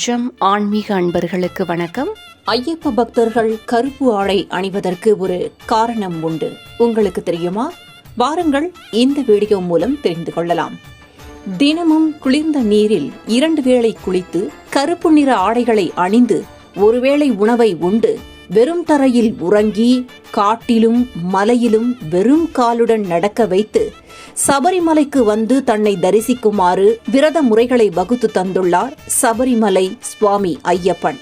ஜம் ஆன்மீக அன்பர்களுக்கு வணக்கம். ஐயப்ப பக்தர்கள் கருப்பு ஆடை அணிவதற்கு ஒரு காரணம் உண்டு. உங்களுக்கு தெரியுமா? வாருங்கள், இந்த வீடியோ மூலம் தெரிந்து கொள்ளலாம். தினமும் குளிர்ந்த நீரில் 2 வேளை குளித்து கருப்பு நிற ஆடைகளை அணிந்து ஒருவேளை உணவை உண்டு வெறும் தரையில் உறங்கி காட்டிலும் மலையிலும் வெறும் காலுடன் நடக்க வைத்து சபரிமலைக்கு வந்து தன்னை தரிசிக்குமாறு விரத முறைகளை வகுத்து தந்துள்ளார் சபரிமலை சுவாமி ஐயப்பன்.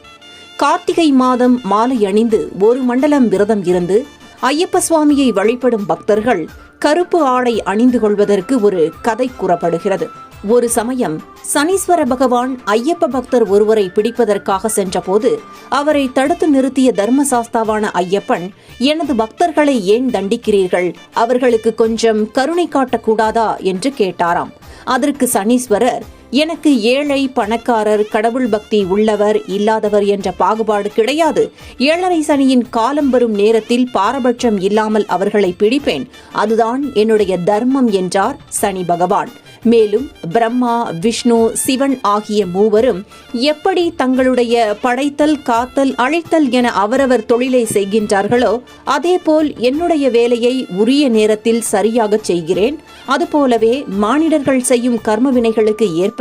கார்த்திகை மாதம் மாலை அணிந்து 1 மண்டலம் விரதம் இருந்து ஐயப்ப சுவாமியை வழிபடும் பக்தர்கள் கருப்பு ஆடை அணிந்து கொள்வதற்கு ஒரு கதை கூறப்படுகிறது. ஒரு சமயம் சனீஸ்வர பகவான் ஐயப்ப பக்தர் ஒருவரை பிடிப்பதற்காக சென்றபோது அவரை தடுத்து நிறுத்திய தர்மசாஸ்தாவான ஐயப்பன், எனது பக்தர்களை ஏன் தண்டிக்கிறீர்கள்? அவர்களுக்கு கொஞ்சம் கருணை காட்டக்கூடாதா என்று கேட்டாராம். அதற்கு சனீஸ்வரர், எனக்கு ஏழை பணக்காரர், கடவுள் பக்தி உள்ளவர் இல்லாதவர் என்ற பாகுபாடு கிடையாது. 7.5 சனியின் காலம் வரும் நேரத்தில் பாரபட்சம் இல்லாமல் அவர்களை பிடிப்பேன். அதுதான் என்னுடைய தர்மம் என்றார் சனி பகவான். மேலும் பிரம்மா, விஷ்ணு, சிவன் ஆகிய மூவரும் எப்படி தங்களுடைய படைத்தல், காத்தல், அழித்தல் என அவரவர் தொழிலை செய்கின்றார்களோ அதேபோல் என்னுடைய வேலையை உரிய நேரத்தில் சரியாக செய்கிறேன். அதுபோலவே மானிடர்கள் செய்யும் கர்ம வினைகளுக்கு ஏற்ப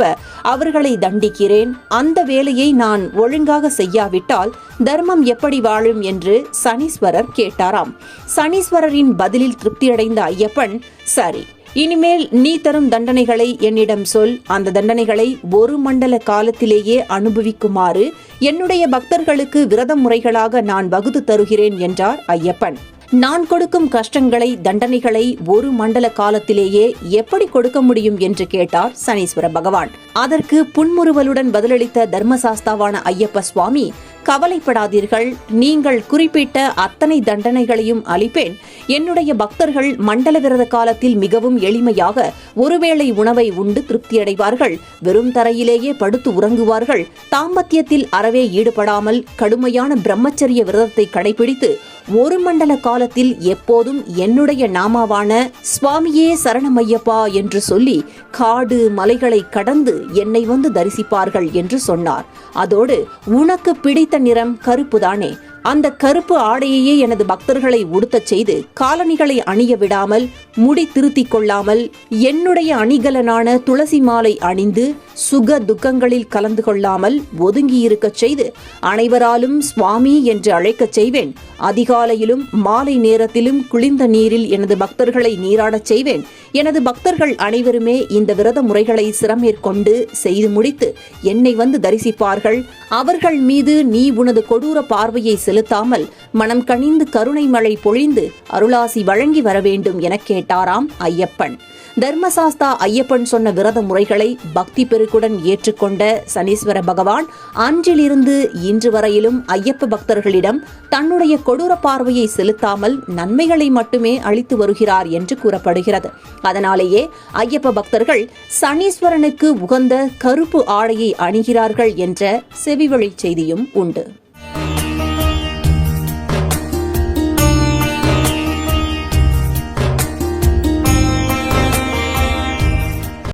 அவர்களை தண்டிக்கிறேன். அந்த வேலையை நான் ஒழுங்காக செய்யாவிட்டால் தர்மம் எப்படி வாழும் என்று சனீஸ்வரர் கேட்டாராம். சனீஸ்வரரின் பதிலில் திருப்தியடைந்த ஐயப்பன், சரி, இனிமேல் நீ தரும் தண்டனைகளை என்னிடம் சொல். அந்த தண்டனைகளை 1 மண்டல காலத்திலேயே அனுபவிக்குமாறு என்னுடைய பக்தர்களுக்கு விரத முறைகளாக நான் வகுத்து தருகிறேன் என்றார் ஐயப்பன். நான் கொடுக்கும் கஷ்டங்களை, தண்டனைகளை 1 மண்டல காலத்திலேயே எப்படி கொடுக்க முடியும் என்று கேட்டார் சனீஸ்வர பகவான். அதற்கு புன்முறுவலுடன் பதிலளித்த தர்மசாஸ்தாவான ஐயப்ப சுவாமி, கவலைப்படாதீர்கள், நீங்கள் குறிப்பிட்ட அத்தனை தண்டனைகளையும் அளிப்பேன். என்னுடைய பக்தர்கள் மண்டல விரத காலத்தில் மிகவும் எளிமையாக ஒருவேளை உணவை உண்டு திருப்தியடைவார்கள். வெறும் தரையிலேயே படுத்து உறங்குவார்கள். தாம்பத்தியத்தில் அறவே ஈடுபடாமல் கடுமையான பிரம்மச்சரிய விரதத்தை கடைபிடித்து 1 மண்டல காலத்தில் எப்போதும் என்னுடைய நாமாவான சுவாமியே சரணமையப்பா என்று சொல்லி காடு மலைகளை கடந்து என்னை வந்து தரிசிப்பார்கள் என்று சொன்னார். அதோடு, உனக்கு பிடித்த நிறம் கருப்புதானே, அந்த கருப்பு ஆடையையே எனது பக்தர்களை உடுத்தச் செய்து காலணிகளை அணிய விடாமல், முடி திருத்திக் கொள்ளாமல், என்னுடைய அணிகலனான துளசி மாலை அணிந்து சுக துக்கங்களில் கலந்து கொள்ளாமல் ஒதுங்கியிருக்கச் செய்து அனைவராலும் சுவாமி என்று அழைக்கச் செய்வேன். அதிகாலையிலும் மாலை நேரத்திலும் குளிர்ந்த நீரில் எனது பக்தர்களை நீராடச் செய்வேன். எனது பக்தர்கள் அனைவருமே இந்த விரத முறைகளை சிரமேற்கொண்டு செய்து முடித்து என்னை வந்து தரிசிப்பார்கள். அவர்கள் மீது நீ உனது கொடூர பார்வையை செலுத்தாமல் மனம் கனிந்து கருணை மழை பொழிந்து அருளாசி வழங்கி வர வேண்டும் என கேட்டாராம் ஐயப்பன். தர்மசாஸ்தா ஐயப்பன் சொன்ன விரத முறைகளை பக்தி பெருக்குடன் ஏற்றுக்கொண்ட சனீஸ்வர பகவான் அன்றிலிருந்து இன்று வரையிலும் ஐயப்ப பக்தர்களிடம் தன்னுடைய கொடூர பார்வையை செலுத்தாமல் நன்மைகளை மட்டுமே அளித்து வருகிறார் என்று கூறப்படுகிறது. அதனாலேயே ஐயப்ப பக்தர்கள் சனீஸ்வரனுக்கு உகந்த கருப்பு ஆடையை அணிகிறார்கள் என்ற செவிவழி செய்தியும் உண்டு.